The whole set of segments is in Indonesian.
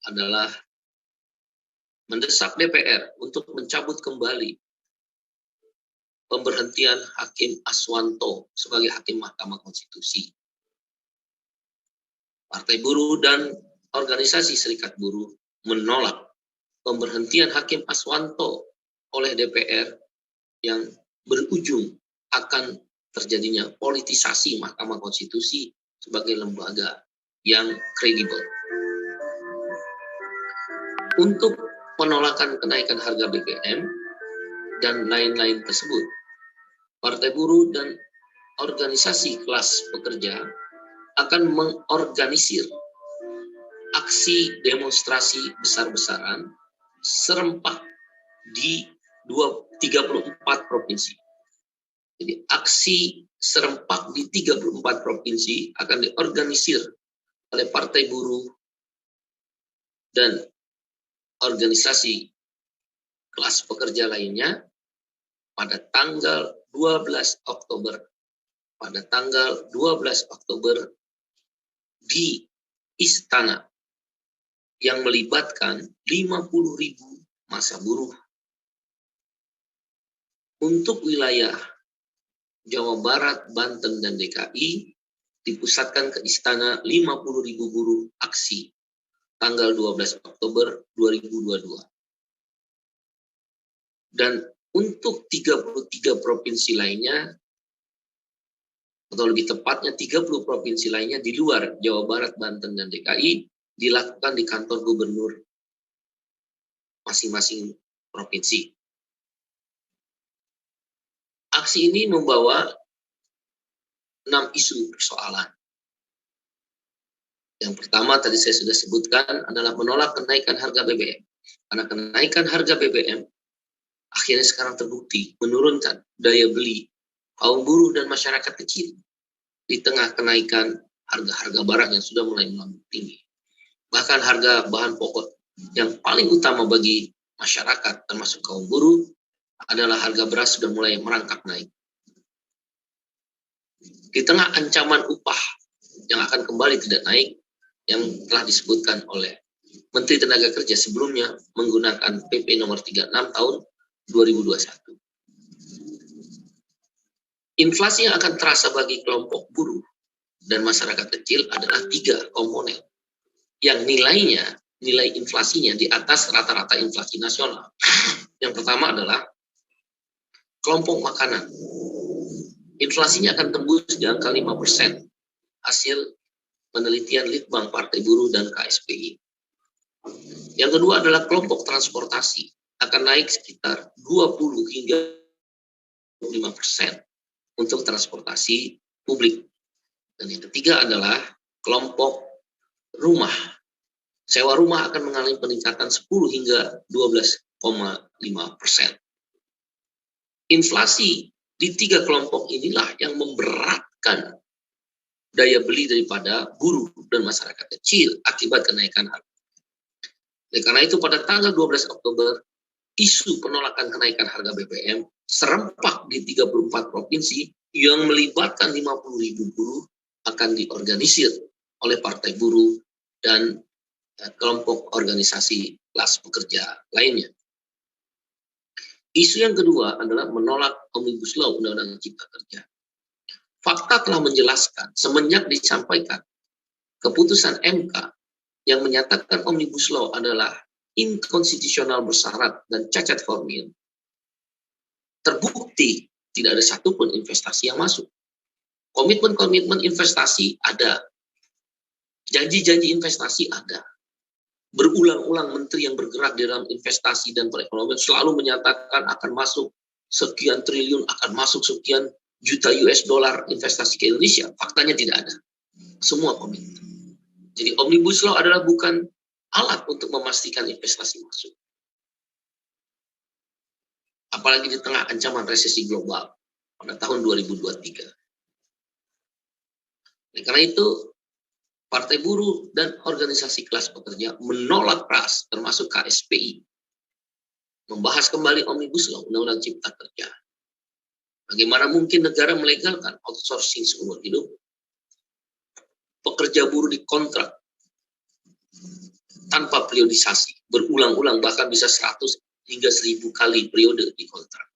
adalah mendesak DPR untuk mencabut kembali pemberhentian Hakim Aswanto sebagai Hakim Mahkamah Konstitusi. Partai Buruh dan organisasi Serikat Buruh menolak pemberhentian Hakim Aswanto oleh DPR yang berujung akan terjadinya politisasi Mahkamah Konstitusi sebagai lembaga yang kredibel. Untuk penolakan kenaikan harga BBM dan lain-lain tersebut, Partai Buruh dan organisasi kelas pekerja akan mengorganisir aksi demonstrasi besar-besaran serempak di 34 provinsi. Jadi aksi serempak di 34 provinsi akan diorganisir oleh Partai Buruh dan organisasi kelas pekerja lainnya pada tanggal 12 Oktober. Pada tanggal 12 Oktober di Istana yang melibatkan 50.000 massa buruh. Untuk wilayah Jawa Barat, Banten, dan DKI dipusatkan ke Istana 50.000 buruh aksi tanggal 12 Oktober 2022. Dan untuk 33 provinsi lainnya, atau lebih tepatnya 30 provinsi lainnya di luar Jawa Barat, Banten, dan DKI, dilakukan di kantor gubernur masing-masing provinsi. Aksi ini membawa 6 isu persoalan. Yang pertama tadi saya sudah sebutkan adalah menolak kenaikan harga BBM. Karena kenaikan harga BBM akhirnya sekarang terbukti menurunkan daya beli kaum buruh dan masyarakat kecil di tengah kenaikan harga-harga barang yang sudah mulai melambung tinggi. Bahkan harga bahan pokok yang paling utama bagi masyarakat termasuk kaum buruh adalah harga beras sudah mulai merangkak naik. Di tengah ancaman upah yang akan kembali tidak naik, yang telah disebutkan oleh Menteri Tenaga Kerja sebelumnya menggunakan PP nomor 36 tahun 2021. Inflasi yang akan terasa bagi kelompok buruh dan masyarakat kecil adalah 3 komponen yang nilai inflasinya di atas rata-rata inflasi nasional. Yang pertama adalah kelompok makanan. Inflasinya akan tembus di angka 5%, hasil penelitian Litbang Partai Buruh dan KSPI. Yang kedua adalah kelompok transportasi, akan naik sekitar 20 hingga 25% untuk transportasi publik. Dan yang ketiga adalah kelompok rumah. Sewa rumah akan mengalami peningkatan 10 hingga 12,5%. Inflasi di 3 kelompok inilah yang memberatkan daya beli daripada buruh dan masyarakat kecil akibat kenaikan harga. Oleh karena itu pada tanggal 12 Oktober, isu penolakan kenaikan harga BBM serempak di 34 provinsi yang melibatkan 50.000 buruh akan diorganisir oleh Partai Buruh dan kelompok organisasi kelas pekerja lainnya. Isu yang kedua adalah menolak Omnibus Law Undang-Undang Cipta Kerja. Fakta telah menjelaskan semenjak disampaikan keputusan MK yang menyatakan Omnibus Law adalah inkonstitusional bersyarat dan cacat formil, terbukti tidak ada satupun investasi yang masuk. Komitmen-komitmen investasi ada, janji-janji investasi ada. Berulang-ulang menteri yang bergerak di dalam investasi dan perekonomian selalu menyatakan akan masuk sekian triliun, akan masuk sekian juta US dollar investasi ke Indonesia. Faktanya tidak ada. Semua komitmen. Jadi Omnibus Law adalah bukan alat untuk memastikan investasi masuk. Apalagi di tengah ancaman resesi global pada tahun 2023. Nah, karena itu Partai Buruh dan organisasi kelas pekerja menolak keras, termasuk KSPI, membahas kembali Omnibus Law Undang-Undang Cipta Kerja. Bagaimana mungkin negara melegalkan outsourcing seumur hidup? Pekerja buruh dikontrak tanpa periodisasi, berulang-ulang, bahkan bisa 100 hingga 1000 kali periode di kontrak.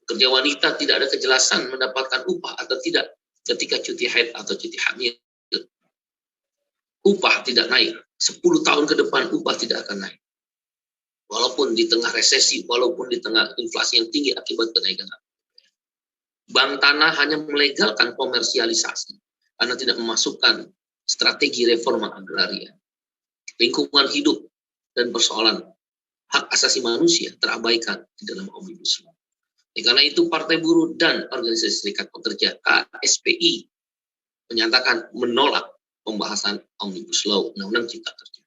Kerja wanita tidak ada kejelasan mendapatkan upah atau tidak ketika cuti haid atau cuti hamil. Upah tidak naik, 10 tahun ke depan upah tidak akan naik. Walaupun di tengah resesi, walaupun di tengah inflasi yang tinggi akibat kenaikan harga. Bank Tanah hanya melegalkan komersialisasi karena tidak memasukkan strategi reforma agraria. Lingkungan hidup dan persoalan hak asasi manusia terabaikan di dalam Omnibus Law. Karena itu Partai Buruh dan Organisasi Serikat Pekerja KSPI menyatakan menolak pembahasan Omnibus Law, Undang-Undang Cipta Kerja,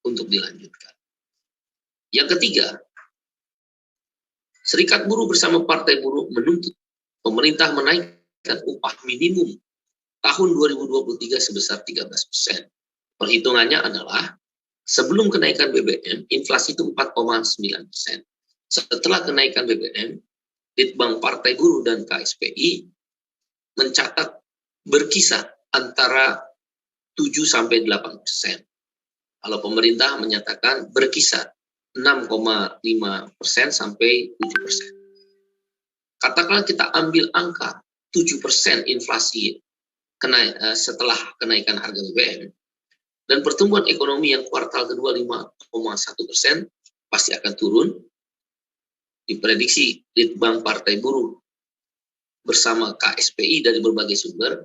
untuk dilanjutkan. Yang ketiga, Serikat Buruh bersama Partai Buruh menuntut pemerintah menaikkan upah minimum tahun 2023 sebesar 13%. Perhitungannya adalah sebelum kenaikan BBM, inflasi itu 4,9%. Setelah kenaikan BBM, Litbang Partai Buruh dan KSPI mencatat berkisar antara 7-8%. Kalau pemerintah menyatakan berkisar 6,5% sampai 7%. Katakanlah kita ambil angka 7% inflasi setelah kenaikan harga BBM, dan pertumbuhan ekonomi yang kuartal kedua 5,1%, pasti akan turun. Diprediksi Litbang Partai Buruh bersama KSPI dari berbagai sumber,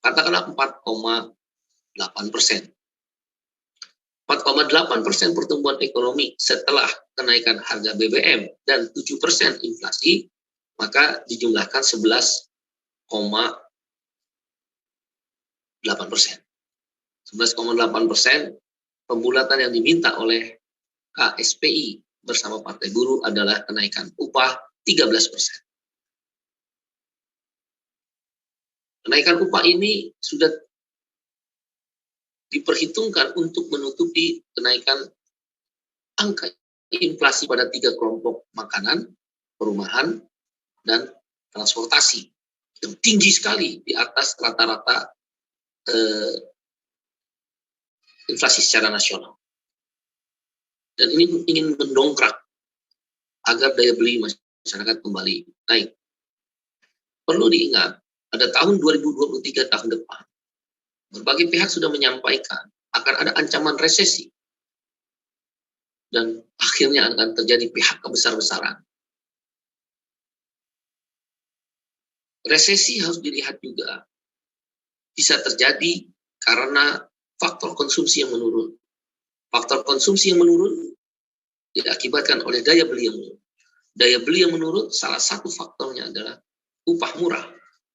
katakanlah 4,8%. 4,8% pertumbuhan ekonomi setelah kenaikan harga BBM dan 7% inflasi, maka dijumlahkan 11,8%. 11,8% pembulatan yang diminta oleh KSPI bersama Partai Buruh adalah kenaikan upah 13%. Kenaikan upah ini sudah diperhitungkan untuk menutupi kenaikan angka inflasi pada 3 kelompok makanan, perumahan, dan transportasi yang tinggi sekali di atas rata-rata inflasi secara nasional. Dan ini ingin mendongkrak agar daya beli masyarakat kembali naik. Perlu diingat, pada tahun 2023 tahun depan, berbagai pihak sudah menyampaikan akan ada ancaman resesi. Dan akhirnya akan terjadi PHK besar-besaran. Resesi harus dilihat juga bisa terjadi karena faktor konsumsi yang menurun. Faktor konsumsi yang menurun diakibatkan oleh daya beli yang menurun. Daya beli yang menurun, salah satu faktornya adalah upah murah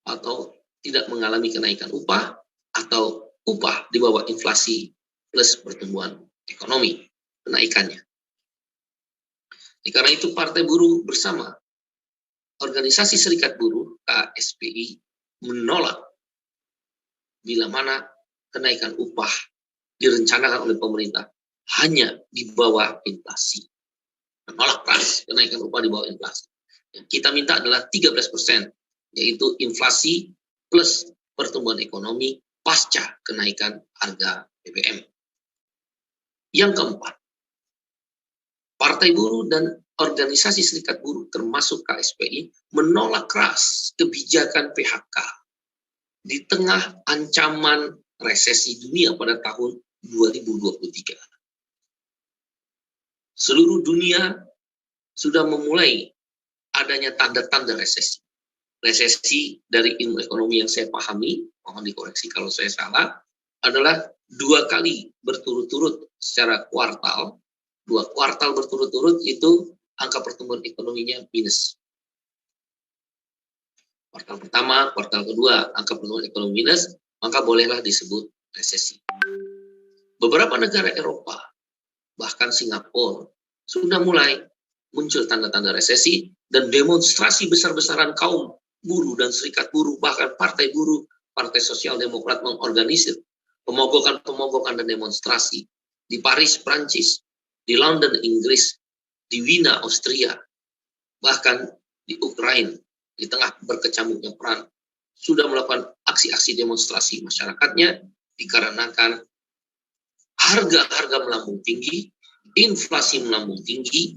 atau tidak mengalami kenaikan upah atau upah di bawah inflasi plus pertumbuhan ekonomi, kenaikannya. Karena itu Partai Buruh bersama Organisasi Serikat Buruh KSPI menolak bila mana kenaikan upah direncanakan oleh pemerintah hanya di bawah inflasi. Menolak keras kenaikan upah di bawah inflasi. Yang kita minta adalah 13%, yaitu inflasi plus pertumbuhan ekonomi pasca kenaikan harga BBM. Yang keempat, Partai Buruh dan Organisasi Serikat Buruh termasuk KSPI menolak keras kebijakan PHK di tengah ancaman resesi dunia pada tahun 2023. Seluruh dunia sudah memulai adanya tanda-tanda resesi. Resesi dari ilmu ekonomi yang saya pahami, mohon dikoreksi kalau saya salah, adalah 2 kali berturut-turut secara kuartal. 2 kuartal berturut-turut itu angka pertumbuhan ekonominya minus. Kuartal pertama, kuartal kedua, angka pertumbuhan ekonomi minus, maka bolehlah disebut resesi. Beberapa negara Eropa, bahkan Singapura, sudah mulai muncul tanda-tanda resesi dan demonstrasi besar-besaran kaum buruh dan serikat buruh, bahkan partai buruh, partai sosial demokrat mengorganisir pemogokan dan demonstrasi di Paris, Prancis, di London, Inggris, di Wina, Austria, bahkan di Ukraina, di tengah berkecamuknya perang, sudah melakukan aksi-aksi demonstrasi masyarakatnya dikarenakan harga-harga melambung tinggi, inflasi melambung tinggi,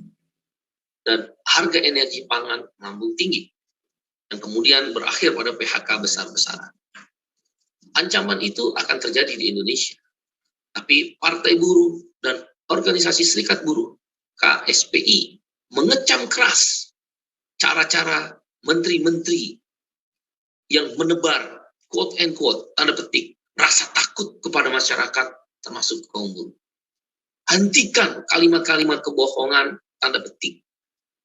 dan harga energi pangan melambung tinggi, yang kemudian berakhir pada PHK besar-besaran. Ancaman itu akan terjadi di Indonesia. Tapi Partai Buruh dan Organisasi Serikat Buruh, KSPI, mengecam keras cara-cara menteri-menteri yang menebar, quote and quote, tanda petik, rasa takut kepada masyarakat, termasuk kaum buruh. Hentikan kalimat-kalimat kebohongan, tanda petik,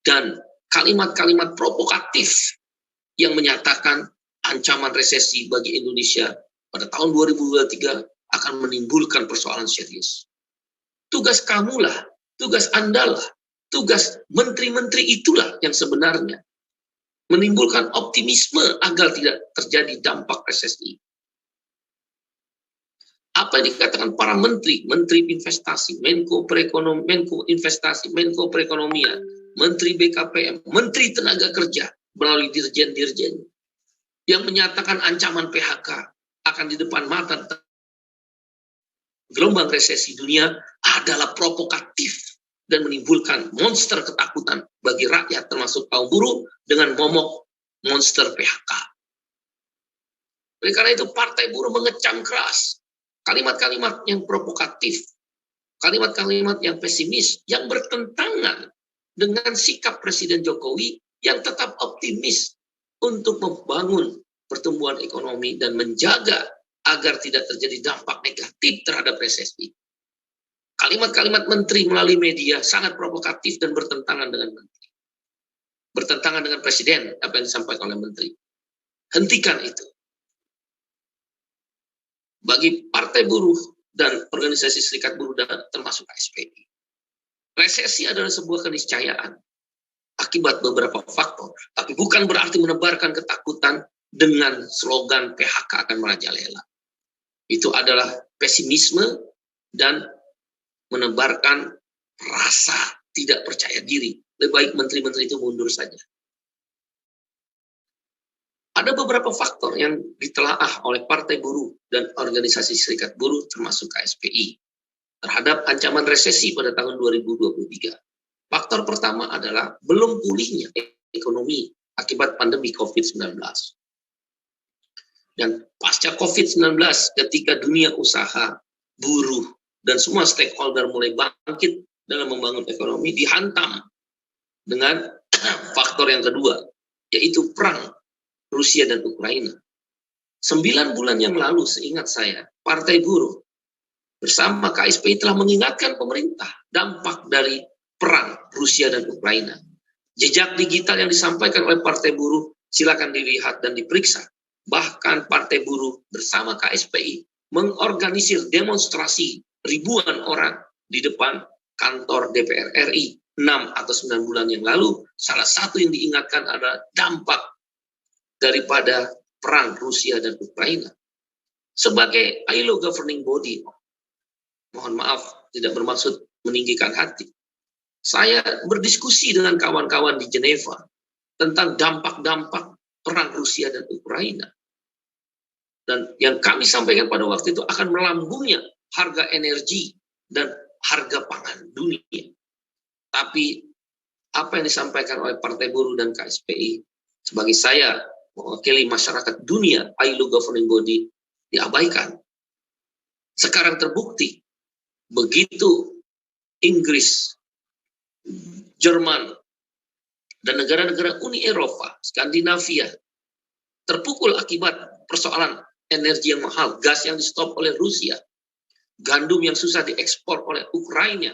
dan kalimat-kalimat provokatif yang menyatakan ancaman resesi bagi Indonesia pada tahun 2023 akan menimbulkan persoalan serius. Tugas kamulah, tugas Andalah, tugas menteri-menteri itulah yang sebenarnya menimbulkan optimisme agar tidak terjadi dampak resesi. Apa yang dikatakan para menteri, menteri investasi, Menko Perekonomian, Menko Investasi, Menko Perekonomian, menteri BKPM, menteri tenaga kerja melalui dirjen-dirjen yang menyatakan ancaman PHK akan di depan mata gelombang resesi dunia adalah provokatif dan menimbulkan monster ketakutan bagi rakyat termasuk kaum buruh dengan momok monster PHK. Oleh karena itu Partai Buruh mengecam keras kalimat-kalimat yang provokatif, kalimat-kalimat yang pesimis, yang bertentangan dengan sikap Presiden Jokowi yang tetap optimis untuk membangun pertumbuhan ekonomi dan menjaga agar tidak terjadi dampak negatif terhadap resesi. Kalimat-kalimat menteri melalui media sangat provokatif dan bertentangan dengan menteri. Bertentangan dengan presiden, apa yang disampaikan oleh menteri. Hentikan itu. Bagi Partai Buruh dan Organisasi Serikat Buruh dan termasuk KSPI, resesi adalah sebuah keniscayaan akibat beberapa faktor, tapi bukan berarti menebarkan ketakutan dengan slogan PHK akan merajalela. Itu adalah pesimisme dan menebarkan rasa tidak percaya diri. Lebih baik menteri-menteri itu mundur saja. Ada beberapa faktor yang ditelaah oleh Partai Buruh dan Organisasi Serikat Buruh termasuk KSPI terhadap ancaman resesi pada tahun 2023. Faktor pertama adalah belum pulihnya ekonomi akibat pandemi COVID-19. Dan pasca COVID-19 ketika dunia usaha, buruh, dan semua stakeholder mulai bangkit dalam membangun ekonomi dihantam dengan faktor yang kedua, yaitu perang Rusia dan Ukraina. 9 bulan yang lalu seingat saya, Partai Buruh bersama KSPI telah mengingatkan pemerintah dampak dari perang Rusia dan Ukraina. Jejak digital yang disampaikan oleh Partai Buruh silakan dilihat dan diperiksa. Bahkan Partai Buruh bersama KSPI mengorganisir demonstrasi ribuan orang di depan kantor DPR RI 6 atau 9 bulan yang lalu. Salah satu yang diingatkan adalah dampak daripada perang Rusia dan Ukraina. Sebagai ILO governing body, mohon maaf tidak bermaksud meninggikan hati, saya berdiskusi dengan kawan-kawan di Jeneva tentang dampak-dampak perang Rusia dan Ukraina. Dan yang kami sampaikan pada waktu itu akan melambungnya harga energi dan harga pangan dunia. Tapi apa yang disampaikan oleh Partai Buruh dan KSPI sebagai saya mewakili masyarakat dunia, ILO governing body, diabaikan. Sekarang terbukti, begitu Inggris, Jerman, dan negara-negara Uni Eropa, Skandinavia, terpukul akibat persoalan energi yang mahal, gas yang di-stop oleh Rusia, gandum yang susah diekspor oleh Ukraina,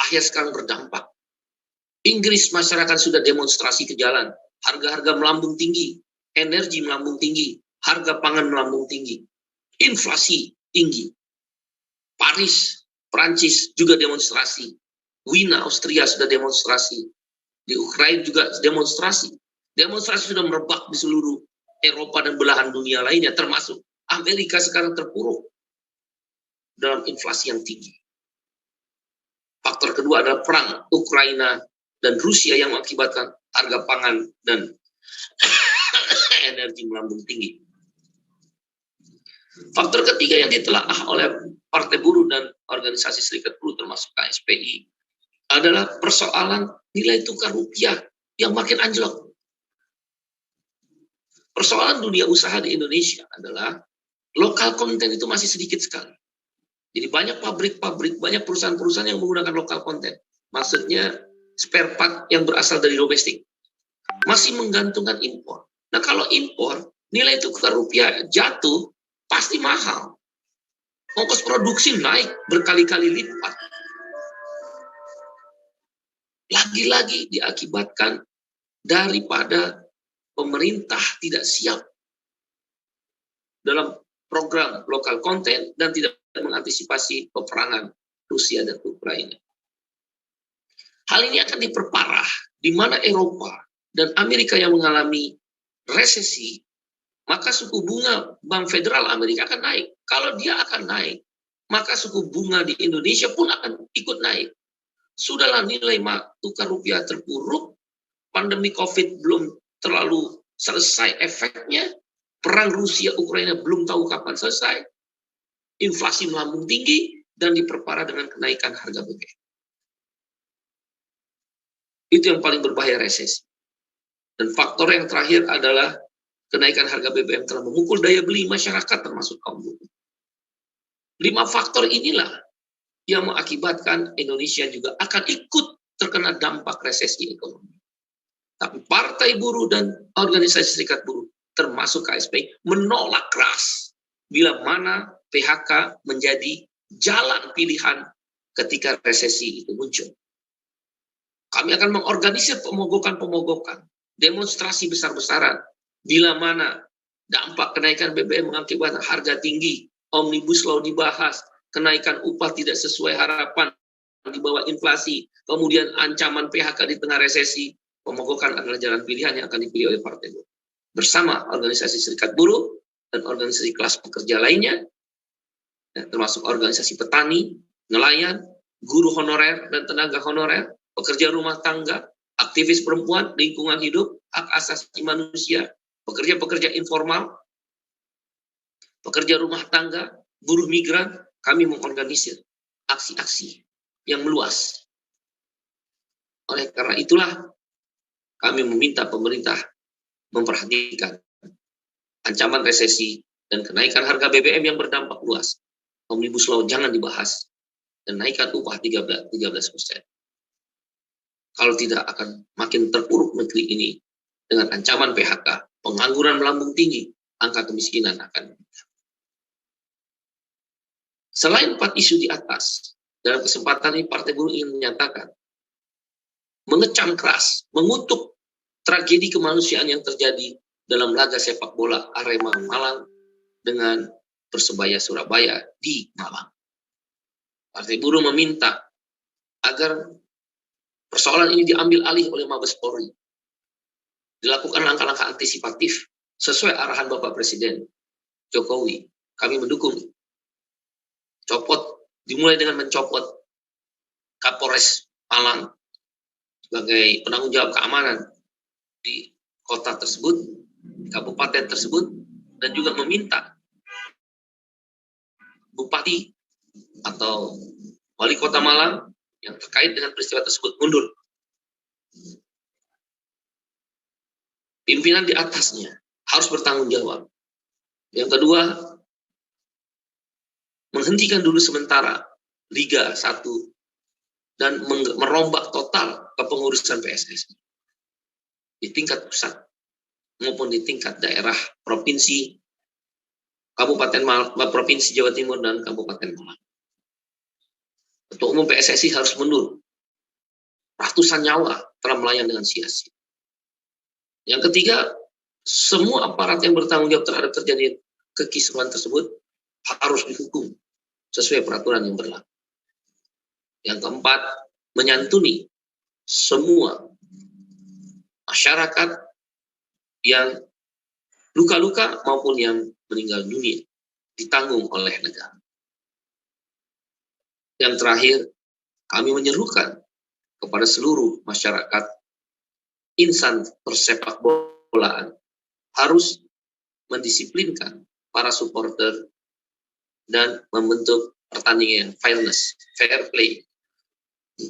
akhirnya sekarang berdampak. Inggris masyarakat sudah demonstrasi ke jalan, harga-harga melambung tinggi, energi melambung tinggi, harga pangan melambung tinggi, inflasi tinggi. Paris, Prancis juga demonstrasi, Wina, Austria sudah demonstrasi, di Ukraina juga demonstrasi. Demonstrasi sudah merebak di seluruh Eropa dan belahan dunia lainnya, termasuk Amerika sekarang terpuruk dalam inflasi yang tinggi. Faktor kedua adalah perang Ukraina dan Rusia yang mengakibatkan harga pangan dan energi melambung tinggi. Faktor ketiga yang ditelaah oleh Partai Buruh dan Organisasi Serikat Buruh termasuk KSPI adalah persoalan nilai tukar rupiah yang makin anjlok. Persoalan dunia usaha di Indonesia adalah lokal konten itu masih sedikit sekali. Jadi banyak pabrik-pabrik, banyak perusahaan-perusahaan yang menggunakan lokal konten. Maksudnya spare part yang berasal dari domestik. Masih menggantungkan impor. Nah kalau impor, nilai tukar rupiah jatuh, pasti mahal. Ongkos produksi naik berkali-kali lipat. Lagi-lagi diakibatkan daripada pemerintah tidak siap dalam program lokal konten dan tidak mengantisipasi peperangan Rusia dan Ukraina. Hal ini akan diperparah di mana Eropa dan Amerika yang mengalami resesi, maka suku bunga Bank Federal Amerika akan naik. Kalau dia akan naik, maka suku bunga di Indonesia pun akan ikut naik. Sudahlah nilai tukar rupiah terpuruk, pandemi COVID belum terlalu selesai efeknya, perang Rusia Ukraina belum tahu kapan selesai, inflasi melambung tinggi, dan diperparah dengan kenaikan harga BBM. Itu yang paling berbahaya resesi. Dan faktor yang terakhir adalah kenaikan harga BBM telah memukul daya beli masyarakat termasuk kaum buruh. 5 faktor inilah yang mengakibatkan Indonesia juga akan ikut terkena dampak resesi ekonomi. Tapi Partai Buruh dan Organisasi Serikat Buruh termasuk KSPI menolak keras bila mana PHK menjadi jalan pilihan ketika resesi itu muncul. Kami akan mengorganisir pemogokan-pemogokan, demonstrasi besar-besaran, bila mana dampak kenaikan BBM mengakibatkan harga tinggi, Omnibus Law dibahas, kenaikan upah tidak sesuai harapan, di bawah inflasi, kemudian ancaman PHK di tengah resesi, pemogokan adalah jalan pilihan yang akan dipilih oleh Partai Buruh. Bersama Organisasi Serikat Buruh dan organisasi kelas pekerja lainnya, termasuk organisasi petani, nelayan, guru honorer dan tenaga honorer, pekerja rumah tangga, aktivis perempuan, lingkungan hidup, hak asasi manusia, pekerja-pekerja informal, pekerja rumah tangga, buruh migran, kami mengorganisir aksi-aksi yang meluas. Oleh karena itulah, kami meminta pemerintah memperhatikan ancaman resesi dan kenaikan harga BBM yang berdampak luas. Omnibus Law jangan dibahas dan naikkan upah 13%. Kalau tidak akan makin terpuruk negeri ini dengan ancaman PHK, pengangguran melambung tinggi, angka kemiskinan akan meningkat. Selain 4 isu di atas, dalam kesempatan ini Partai Buruh ingin menyatakan, mengecam keras, mengutuk tragedi kemanusiaan yang terjadi dalam laga sepak bola Arema Malang dengan Persebaya Surabaya di Malang. Partai Buruh meminta agar persoalan ini diambil alih oleh Mabes Polri. Dilakukan langkah-langkah antisipatif sesuai arahan Bapak Presiden Jokowi. Kami mendukung. Dimulai dengan mencopot Kapolres Malang sebagai penanggung jawab keamanan di kota tersebut, kabupaten tersebut, dan juga meminta Bupati atau Wali Kota Malang yang terkait dengan peristiwa tersebut mundur. Pimpinan di atasnya harus bertanggung jawab. Yang kedua, menghentikan dulu sementara Liga 1 dan merombak total kepengurusan PSSI di tingkat pusat maupun di tingkat daerah, provinsi, Provinsi Jawa Timur dan Kabupaten Malang. Ketua Umum PSSI harus mundur. Ratusan nyawa telah melayang dengan sia-sia. Yang ketiga, semua aparat yang bertanggung jawab terhadap terjadi kekisruhan tersebut harus dihukum sesuai peraturan yang berlaku. Yang keempat, menyantuni semua masyarakat yang luka-luka maupun yang meninggal dunia ditanggung oleh negara. Yang terakhir, kami menyerukan kepada seluruh masyarakat insan persepak bolaan harus mendisiplinkan para supporter dan membentuk pertandingan yang fairness, fair play.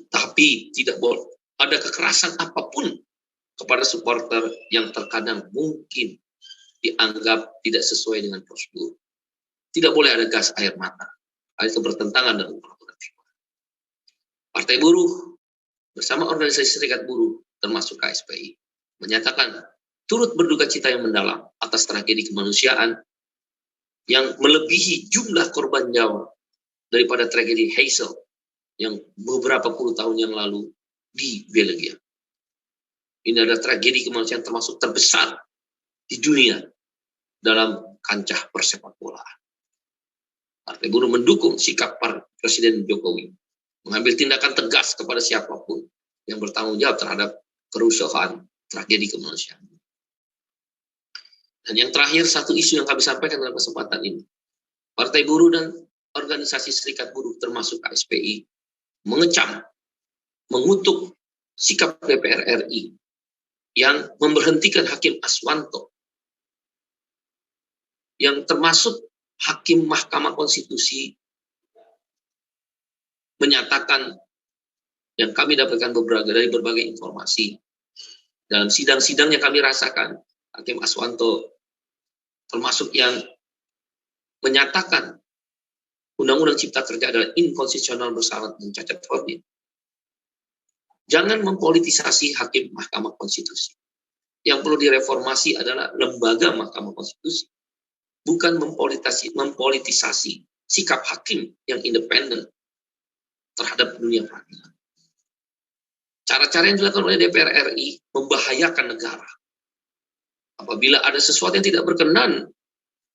Tapi tidak boleh ada kekerasan apapun kepada supporter yang terkadang mungkin dianggap tidak sesuai dengan prosedur. Tidak boleh ada gas air mata. Hal itu bertentangan dengan peraturan FIFA. Partai Buruh bersama organisasi serikat buruh termasuk KSPI menyatakan turut berduka cita yang mendalam atas tragedi kemanusiaan yang melebihi jumlah korban nyawa daripada tragedi Heysel yang beberapa puluh tahun yang lalu di Belgia. Ini adalah tragedi kemanusiaan termasuk terbesar di dunia dalam kancah persepak bolaan. Partai Buruh mendukung sikap Presiden Jokowi mengambil tindakan tegas kepada siapapun yang bertanggung jawab terhadap kerusuhan tragedi kemanusiaan. Dan yang terakhir, satu isu yang kami sampaikan dalam kesempatan ini. Partai Buruh dan organisasi serikat buruh termasuk KSPI mengecam, mengutuk sikap DPR RI yang memberhentikan Hakim Aswanto yang termasuk Hakim Mahkamah Konstitusi menyatakan yang kami dapatkan dari berbagai informasi dalam sidang-sidang yang kami rasakan, Hakim Aswanto termasuk yang menyatakan Undang-Undang Cipta Kerja adalah inkonstitusional bersyarat dan cacat formil. Jangan mempolitisasi Hakim Mahkamah Konstitusi. Yang perlu direformasi adalah lembaga Mahkamah Konstitusi, bukan mempolitisasi sikap hakim yang independen terhadap dunia peradilan. Cara-cara yang dilakukan oleh DPR RI membahayakan negara. Apabila ada sesuatu yang tidak berkenan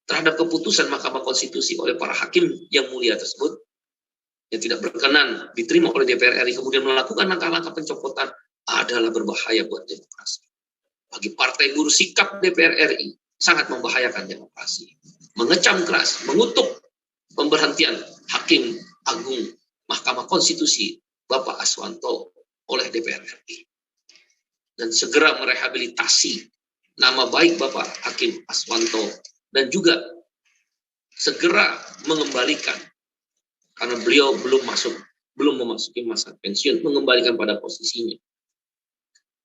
terhadap keputusan Mahkamah Konstitusi oleh para hakim yang mulia tersebut, yang tidak berkenan diterima oleh DPR RI, kemudian melakukan langkah-langkah pencopotan, adalah berbahaya buat demokrasi. Bagi Partai Buruh, sikap DPR RI sangat membahayakan demokrasi. Mengecam keras, mengutuk pemberhentian Hakim Agung Mahkamah Konstitusi Bapak Aswanto oleh DPR RI. Dan segera merehabilitasi nama baik Bapak Hakim Aswanto dan juga segera mengembalikan, karena beliau belum memasuki masa pensiun, mengembalikan pada posisinya.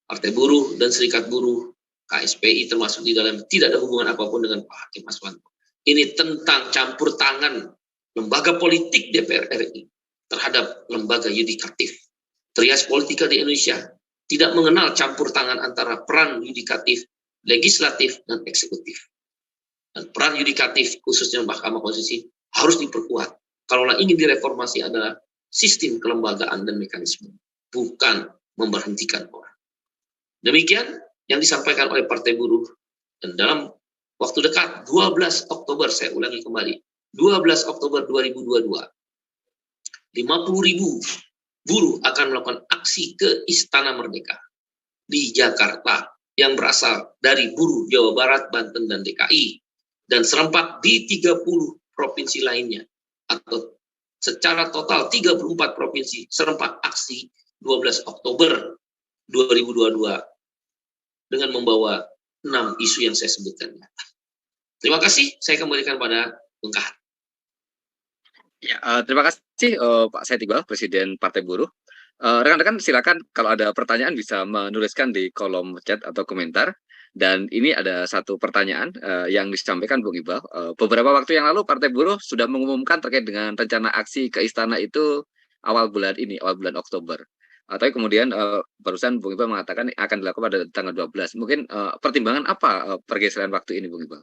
Partai Buruh dan Serikat Buruh KSPI termasuk di dalam tidak ada hubungan apapun dengan Pak Hakim Aswanto. Ini tentang campur tangan lembaga politik DPR RI terhadap lembaga yudikatif. Trias politika di Indonesia tidak mengenal campur tangan antara peran yudikatif, legislatif, dan eksekutif. Dan peran yudikatif khususnya Mahkamah Konstitusi harus diperkuat. Kalau ingin direformasi adalah sistem kelembagaan dan mekanisme, bukan memberhentikan orang. Demikian yang disampaikan oleh Partai Buruh, dan dalam waktu dekat 12 Oktober, saya ulangi kembali, 12 Oktober 2022, 50.000 buruh akan melakukan aksi ke Istana Merdeka di Jakarta yang berasal dari buruh Jawa Barat, Banten, dan DKI, dan serempak di 30 provinsi lainnya, atau secara total 34 provinsi serempak aksi 12 Oktober 2022 dengan membawa 6 isu yang saya sebutkan. Terima kasih, saya kembalikan pada Bung Kahar. Ya, terima kasih Pak Said Iqbal, Presiden Partai Buruh. Rekan-rekan silakan kalau ada pertanyaan bisa menuliskan di kolom chat atau komentar. Dan ini ada satu pertanyaan yang disampaikan Bung Iqbal. Beberapa waktu yang lalu Partai Buruh sudah mengumumkan terkait dengan rencana aksi ke Istana itu awal bulan Oktober. Tapi kemudian barusan Bung Iqbal mengatakan akan dilakukan pada tanggal 12. Mungkin pertimbangan apa pergeseran waktu ini, Bung Iqbal?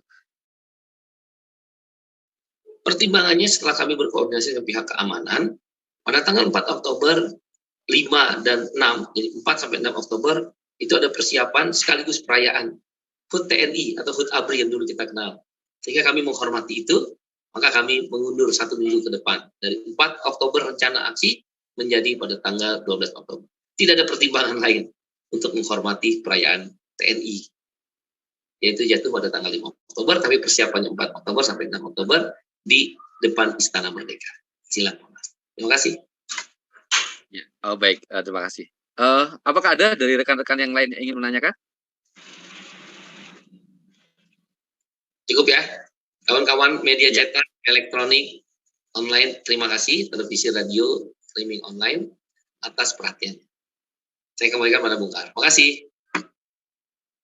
Pertimbangannya setelah kami berkoordinasi dengan pihak keamanan, pada tanggal 4 Oktober, 5 dan 6, jadi 4 sampai 6 Oktober, itu ada persiapan sekaligus perayaan HUT TNI atau HUT ABRI yang dulu kita kenal. Sehingga kami menghormati itu, maka kami mengundur 1 minggu ke depan. Dari 4 Oktober rencana aksi menjadi pada tanggal 12 Oktober. Tidak ada pertimbangan lain untuk menghormati perayaan TNI. Yaitu jatuh pada tanggal 5 Oktober, tapi persiapannya 4 Oktober sampai 6 Oktober di depan Istana Merdeka. Silakan, Mas. Terima kasih. Ya, baik, terima kasih. Apakah ada dari rekan-rekan yang lain yang ingin menanyakan? Cukup ya, kawan-kawan media cetak, elektronik, online. Terima kasih televisi, radio, streaming online atas perhatiannya. Saya kembalikan pada Bung Kar. Terima kasih.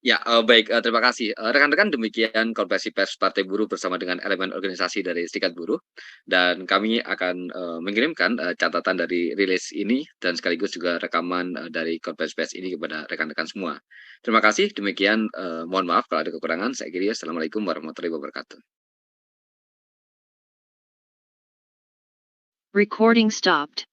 Ya, baik, terima kasih. Rekan-rekan, demikian konferensi pers Partai Buruh bersama dengan elemen organisasi dari Serikat Buruh, dan kami akan mengirimkan catatan dari rilis ini dan sekaligus juga rekaman dari konferensi pers ini kepada rekan-rekan semua. Terima kasih, demikian, mohon maaf kalau ada kekurangan. Saya kira Assalamualaikum warahmatullahi wabarakatuh. Recording stopped.